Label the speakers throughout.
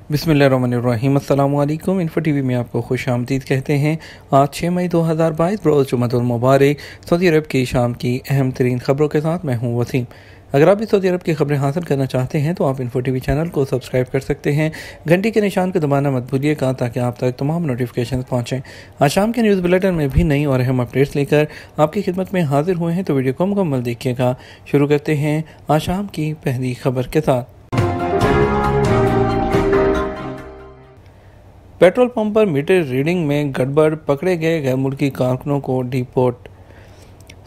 Speaker 1: बिस्मिल्लाहिर्रहमानिर्रहीम। अस्सलाम वालेकुम। इन्फो टीवी में आपको खुश आमदीद कहते हैं। आज 6 मई 2022 रोज़ जुम्मतुल मुबारक। सऊदी अरब की शाम की अहम तरीन खबरों के साथ मैं हूँ वसीम। अगर आप भी सऊदी अरब की खबरें हासिल करना चाहते हैं तो आप इन्फो टीवी चैनल को सब्सक्राइब कर सकते हैं। घंटी के निशान को दबाना मत भूलिएगा ताकि आप तक तमाम नोटिफिकेशन पहुँचें। आज शाम के न्यूज़ बुलेटिन में भी नई और अहम अपडेट्स लेकर आपकी खिदमत में हाजिर हुए हैं, तो वीडियो को मुकम्मल देखिएगा। शुरू करते हैं आज शाम की पहली खबर के साथ। पेट्रोल पंप पर मीटर रीडिंग में गड़बड़, पकड़े गए गैर मुल्की कारकुनों को डिपोर्ट।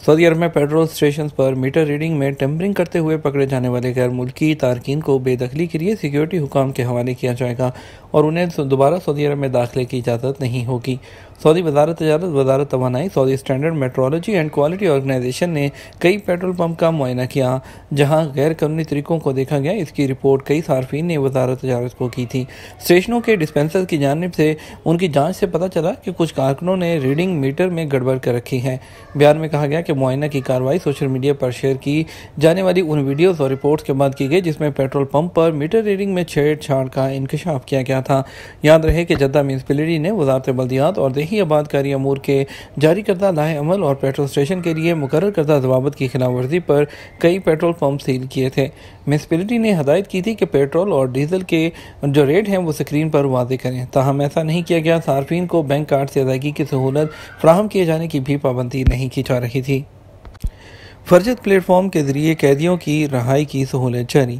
Speaker 1: सऊदी अरब में पेट्रोल स्टेशन पर मीटर रीडिंग में टेम्परिंग करते हुए पकड़े जाने वाले गैर मुल्की तारकीन को बेदखली के लिए सिक्योरिटी हुकाम के हवाले किया जाएगा और उन्हें दोबारा सऊदी अरब में दाखिले की इजाज़त नहीं होगी। सऊदी वजारत तजारत, वजारत तवानाई, Saudi standard metrology and quality organisation ने कई पेट्रोल पंप का मुआयना किया जहां गैर कानूनी तरीकों को देखा गया। इसकी रिपोर्ट कई सार्फिन ने वजारत तजारत को की थी। स्टेशनों के डिस्पेंसर की जानिब से उनकी जांच से पता चला कि कुछ कारकुनों ने रीडिंग मीटर में गड़बड़ कर रखी है। बयान में कहा गया कि मुआयना की कार्रवाई सोशल मीडिया पर शेयर की जाने वाली उन वीडियोज़ और रिपोर्ट्स के बाद की गई जिसमें पेट्रोल पंप पर मीटर रीडिंग में छेड़छाड़ का इंकशाफ किया गया था। याद रहे कि जद्दा म्यूनिसिपैलिटी ने वजारत बल्दियात और देही आबादकारी अमूर के जारी करदा लाहे अमल और पेट्रोल स्टेशन के लिए मुकर्रर करदा ज़वाबित की खिलाफ वर्जी पर कई पेट्रोल पंप सील किए थे। म्यूनिसिपैलिटी ने हदायत की थी कि पेट्रोल और डीजल के जो रेट हैं वो स्क्रीन पर वाज़े करें, ताहम ऐसा नहीं किया गया। सार्फिन को बैंक कार्ड से अदायगी की सहूलत फराहम किए जाने की भी पाबंदी नहीं की जा रही थी। फर्जत प्लेटफॉर्म के जरिए कैदियों की रहाई की सहूलत जारी।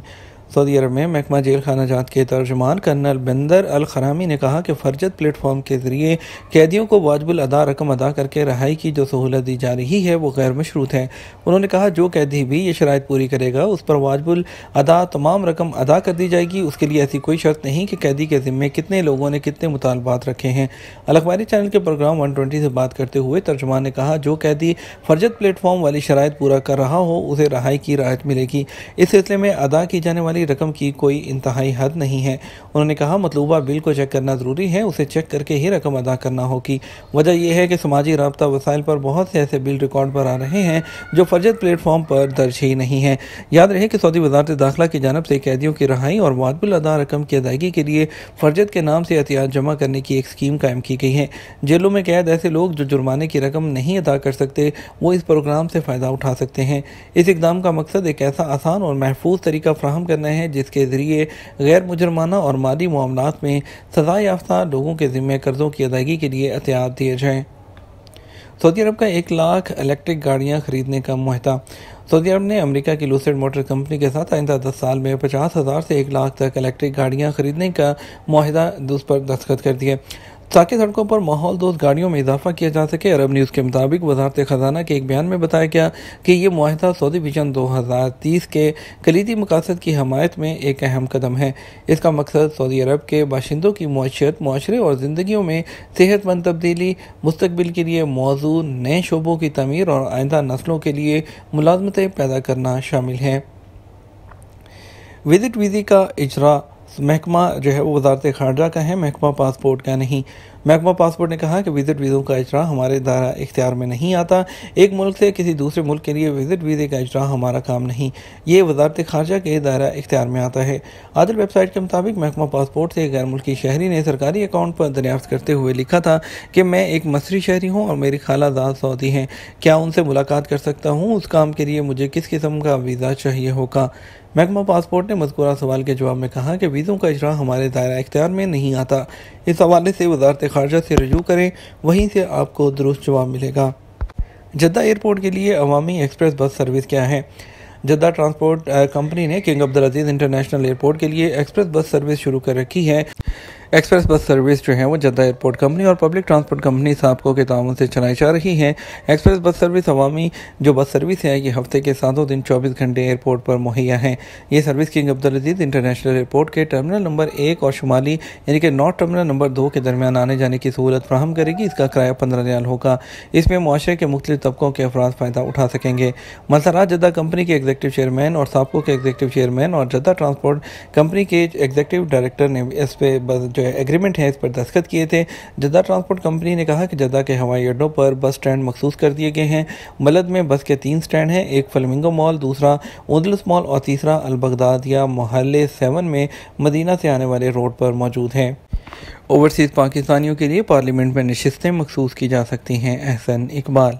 Speaker 1: सऊदी अरब में महकमा जेल खाना जात के तर्जुमान कर्नल बंदर अल खरामी ने कहा कि फर्जत प्लेटफॉर्म के जरिए कैदियों को वाजिबुल अदा रकम अदा करके रहाई की जो सहूलत दी जा रही है वो गैर मशरूत है। उन्होंने कहा जो कैदी भी ये शराइत पूरी करेगा उस पर वाजिबुल अदा तमाम रकम अदा कर दी जाएगी। उसके लिए ऐसी कोई शर्त नहीं कि कैदी के ज़िम्मे कितने लोगों ने कितने मुतालबात रखे हैं। अल अखबारी चैनल के प्रोग्राम 120 से बात करते हुए तर्जुमान ने कहा जो कैदी फर्जत प्लेटफॉर्म वाली शराइत पूरा कर रहा हो उसे रहाई की राहत मिलेगी। इस सिलसिले में अदा की जाने वाली रकम की कोई इंतहाई हद नहीं है। उन्होंने कहा मतलूबा बिल को चेक करना ज़रूरी है, उसे चेक करके ही रकम अदा करना होगी। वजह यह है कि समाजी राब्ता वसाइल पर बहुत से ऐसे बिल रिकॉर्ड पर आ रहे हैं जो फर्जत प्लेटफॉर्म पर दर्ज ही नहीं है। याद रहे कि सऊदी वजारत दाखिला की जानब से कैदियों की रहाई और वाजिबुल अदा रकम की अदायगी के लिए फर्जत के नाम से एहतियात जमा करने की एक स्कीम कायम की गई है। जेलों में कैद ऐसे लोग जो जुर्माने की रकम नहीं अदा कर सकते वो इस प्रोग्राम से फ़ायदा उठा सकते हैं। इस इक़दाम का मकसद एक ऐसा आसान और महफूज तरीका फ्राहम करना है जिसके ज़रिए गैर मुजरमाना और माली मामलात में सज़ा याफ्ता लोगों के ज़िम्मे कर्ज़ों की अदायगी के लिए एहतियात दिए जाएँ। सऊदी अरब का 1 लाख इलेक्ट्रिक गाड़ियाँ खरीदने का मुआहदा। सऊदी अरब ने अमेरिका की लूसिड मोटर कंपनी के साथ आइंदा 10 साल में 50,000 से 1 लाख तक इलेक्ट्रिक गाड़ियाँ खरीदने का मुआहदा उस पर दस्तखत कर दिए ताकि सड़कों पर माहौल दोस्त गाड़ियों में इजाफा किया जा सके। अरब न्यूज़ के मुताबिक वजारत ख़जाना के एक बयान में बताया गया कि ये मुआहदा सऊदी विजन 2030 के कलीदी मकासद की हमायत में एक अहम कदम है। इसका मकसद सऊदी अरब के बाशिंदों की मईशत, माशरे और ज़िंदगियों में सेहतमंद तब्दीली, मुस्तकबिल के लिए मौजू नए शोबों की तमीर और आइंदा नस्लों के लिए मुलाजमतें पैदा करना शामिल है। विजिट वीज़े का इजरा महकमा जो है वो वजारत खारजा का है, महकमा पासपोर्ट का नहीं। महकमा पासपोर्ट ने कहा कि विजिट वीज़ों का इजरा हमारे दायरा इख्तियार में नहीं आता। एक मुल्क से किसी दूसरे मुल्क के लिए विजिट वीज़े का इजरा हमारा काम नहीं, ये वजारत खारजा के दायरा इख्तियार में आता है। आदिल वेबसाइट के मुताबिक महकमा पासपोर्ट से गैर मुल्की शहरी ने सरकारी अकाउंट पर दरियाफ्त करते हुए लिखा था कि मैं एक मसरी शहरी हूँ और मेरी खालाजाद सऊदी हैं, क्या उनसे मुलाकात कर सकता हूँ? उस काम के लिए मुझे किस किस्म का वीज़ा चाहिए होगा? महकमा पासपोर्ट ने मज़कूरा सवाल के जवाब में कहा कि वीज़ों का इजरा हमारे दायरा इख्तियार में नहीं आता। इस हवाले से वजारत खारजा से रजू करें, वहीं से आपको दुरुस्त जवाब मिलेगा। जद्दा एयरपोर्ट के लिए अवामी एक्सप्रेस बस सर्विस क्या है? जद्दा ट्रांसपोर्ट कंपनी ने किंग अब्दुल अजीज़ इंटरनेशनल एयरपोर्ट के लिए एक्सप्रेस बस सर्विस शुरू कर रखी है। एक्सप्रेस बस सर्विस जो है वो जद्दा एयरपोर्ट कंपनी और पब्लिक ट्रांसपोर्ट कंपनी साबको के ताउन से चलाई जा रही है। एक्सप्रेस बस सर्विस अवामी जो बस सर्विस है ये हफ्ते के 7 दिन 24 घंटे एयरपोर्ट पर मुहैया है। ये सर्विस किंग अब्दुल अजीज़ इंटरनेशनल एयरपोर्ट के टर्मिनल नंबर 1 और शुमाली यानी कि नॉर्थ टर्मिनल नंबर 2 के दरमियान आने जाने की सहूलत फराहम करेगी। इसका किराया 15 रियाल होगा। इसमें मुआशरे के मुख्तलिफ तबकों के अफराद फ़ायदा उठा सकेंगे। मसरात जद्दा कंपनी के एग्जीक्यूटिव चेयरमैन और साबको के एग्जीक्यूटिव चेयरमैन और जद्दा ट्रांसपोर्ट कंपनी के एग्जीक्यूटिव डायरेक्टर ने इस पे जो एग्रीमेंट है इस पर दस्तखत किए थे। जद्दा ट्रांसपोर्ट कंपनी ने कहा कि जद्दा के हवाई अड्डों पर बस स्टैंड मखसूस कर दिए गए हैं। मलद में बस के 3 स्टैंड हैं, एक फ्लेमिंगो मॉल, दूसरा उदलस मॉल और तीसरा अलबगदाद या मोहल्ले 7 में मदीना से आने वाले रोड पर मौजूद है। ओवरसीज़ पाकिस्तानियों के लिए पार्लियामेंट में नशिस्तें मखसूस की जा सकती हैं। एहसन इकबाल।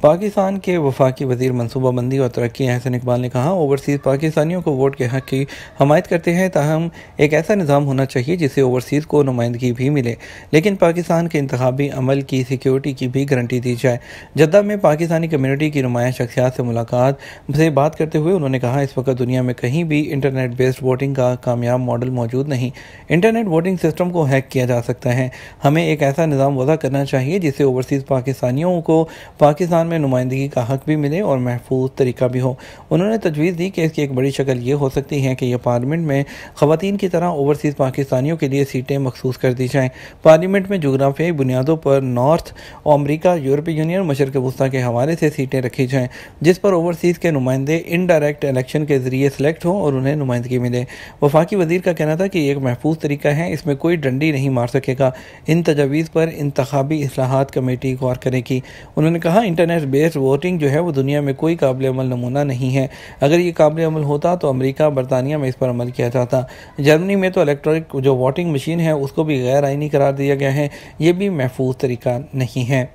Speaker 1: पाकिस्तान के वफाकी वज़ीर मनसूबाबंदी और तरक्की एहसन इकबाल ने कहा, ओवरसीज़ पाकिस्तानियों को वोट के हक़ की हमायत करते हैं, ताहम एक ऐसा निज़ाम होना चाहिए जिससे ओवरसीज़ को नुमाइंदगी भी मिले, लेकिन पाकिस्तान के इंतखाबी अमल की सिक्योरिटी की भी गारंटी दी जाए। जद्दा में पाकिस्तानी कम्यूनिटी की नुमाया शख्सियात से मुलाकात से बात करते हुए उन्होंने कहा, इस वक्त दुनिया में कहीं भी इंटरनेट बेस्ड वोटिंग का कामयाब मॉडल मौजूद नहीं। इंटरनेट वोटिंग सिस्टम को हैक किया जा सकता है। हमें एक ऐसा निज़ाम वज़ा करना चाहिए जिससे ओवरसीज़ पाकिस्तानियों को पाकिस्तान में नुमाइंदगी का हक भी मिले और महफूज तरीका भी हो। उन्होंने तजवीज़ दी कि इसकी एक बड़ी शक्ल ये हो सकती है कि यह पार्लियामेंट में ख़वातीन की तरह ओवरसीज़ पाकिस्तानियों के लिए सीटें मखसूस कर दी जाएँ। पार्लियामेंट में जोग्राफियाई बुनियादों पर नॉर्थ अमरीका, यूरोपीय यूनियन, मशरक़ वस्ती के हवाले से सीटें रखी जाएँ, जिस पर ओवरसीज़ के नुमाइंदे इनडायरेक्ट इलेक्शन के ज़रिए सेलेक्ट हों और उन्हें नुमाइंदगी मिले। वफाकी वज़ीर का कहना था कि ये एक महफूज तरीका है, इसमें कोई डंडी नहीं मार सकेगा। इन तजावीज़ पर इंतखाबी इस्लाहात कमेटी गौर करेगी। उन्होंने कहा, इंटरनेट बेस्ड वोटिंग जो है वो दुनिया में कोई काबिल अमल नमूना नहीं है। अगर ये काबिल अमल होता तो अमेरिका, बरतानिया में इस पर अमल किया जाता। जर्मनी में तो इलेक्ट्रॉनिक जो वोटिंग मशीन है उसको भी गैर आइनी करार दिया गया है। ये भी महफूज तरीका नहीं है।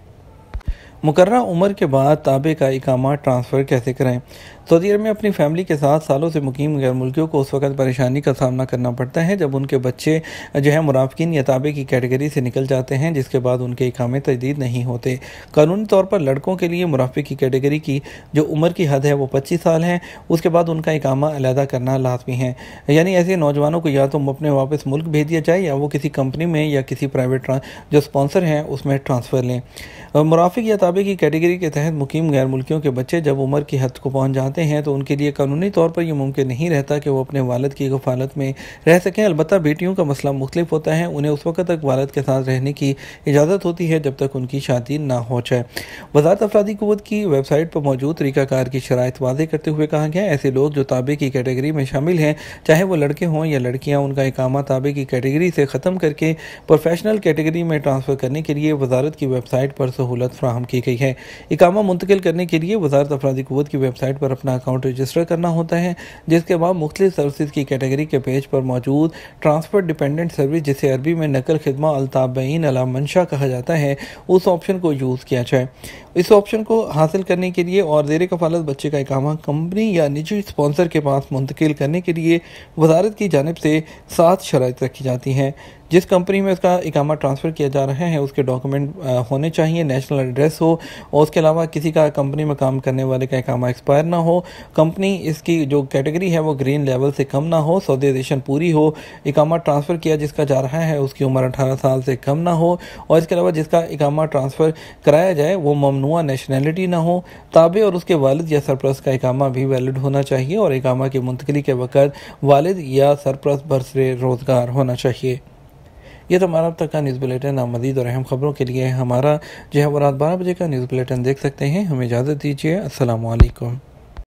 Speaker 1: मुकर्रर उम्र के बाद ताबे का इकामा ट्रांसफ़र कैसे करें? सऊदी अरब में अपनी फैमिली के साथ सालों से मुकीम गैर मुल्कियों को उस वक्त परेशानी का सामना करना पड़ता है जब उनके बच्चे जो है मुराफिकीन या ताबे की कैटेगरी से निकल जाते हैं, जिसके बाद उनके इकामे तजदीद नहीं होते। कानूनी तौर पर लड़कों के लिए मुराफिक की कैटेगरी की जो उम्र की हद है वो 25 साल है। उसके बाद उनका इकामा अलहदा करना लाजमी है, यानी ऐसे नौजवानों को या तो अपने वापस मुल्क भेज दिया जाए या वो किसी कंपनी में या किसी प्राइवेट जो स्पॉन्सर हैं उसमें ट्रांसफ़र लें। मुराफिक या ताबे की कैटेगरी के तहत मुकीम गैर मुल्कियों के बच्चे जब उम्र की हद को पहुँच जाते हैं तो उनके लिए कानूनी तौर पर यह मुमकिन नहीं रहता कि वो अपने वालिद की गफालत में रह सकें। अलबत्ता बेटियों का मसला मुख्तलिफ होता है, उन्हें उस वक्त तक वालिद के साथ रहने की इजाज़त होती है जब तक उनकी शादी ना हो जाए। वज़ारत अफरादी क़ुव्वत की वेबसाइट पर मौजूद तरीक़ाकार की शराइत वाज़ेह करते हुए कहा गया, ऐसे लोग जो ताबे की कैटेगरी में शामिल हैं, चाहे वो लड़के हों या लड़कियाँ, उनका इकामा ताबे की कैटेगरी से ख़त्म करके प्रोफेशनल कैटेगरी में ट्रांसफ़र करने के लिए वज़ारत की वेबसाइट पर सहूलत फ्राहम की गई है। इकामा मुंतकिल करने के लिए वज़ारत अफरादी क़ुव्वत की वेबसाइट पर अपना अकाउंट रजिस्टर करना होता है, जिसके बाद मुख्तलिफ सर्विसेज की कैटेगरी के पेज पर मौजूद ट्रांसफ़र डिपेंडेंट सर्विस, जिसे अरबी में नकल खिदमा अल-ताबईन अला मंशा कहा जाता है, उस ऑप्शन को यूज़ किया जाए। इस ऑप्शन को हासिल करने के लिए और ज़ेर कफ़ालत बच्चे का इकामा कंपनी या निजी स्पॉन्सर के पास मुंतकिल करने के लिए वज़ारत की जानिब से 7 शराइत रखी जाती हैं। जिस कंपनी में उसका इकामा ट्रांसफ़र किया जा रहा है उसके डॉक्यूमेंट होने चाहिए, नेशनल एड्रेस हो, और उसके अलावा किसी का कंपनी में काम करने वाले का इकामा एक्सपायर ना हो, कंपनी इसकी जो कैटेगरी है वो ग्रीन लेवल से कम ना हो, सऊदीज़ेशन पूरी हो, इकामा ट्रांसफ़र किया जिसका जा रहा है उसकी उम्र 18 साल से कम ना हो, और इसके अलावा जिसका इकामा ट्रांसफ़र कराया जाए वो ममनुआ नेशनैलिटी ना हो। ताबे और उसके वालिद या सरपरस्त का इकामा भी वैलिड होना चाहिए और इकामा की मुंतकिली के वक़्त वालिद या सरपरस्त बरसरे रोज़गार होना चाहिए। ये तो हमारा अब तक का न्यूज़ बुलेटिन। आप मज़ीद और अहम खबरों के लिए हमारा जो है वो रात 12 बजे का न्यूज़ बुलेटिन देख सकते हैं। हमें इजाज़त दीजिए। अस्सलामु अलैकुम।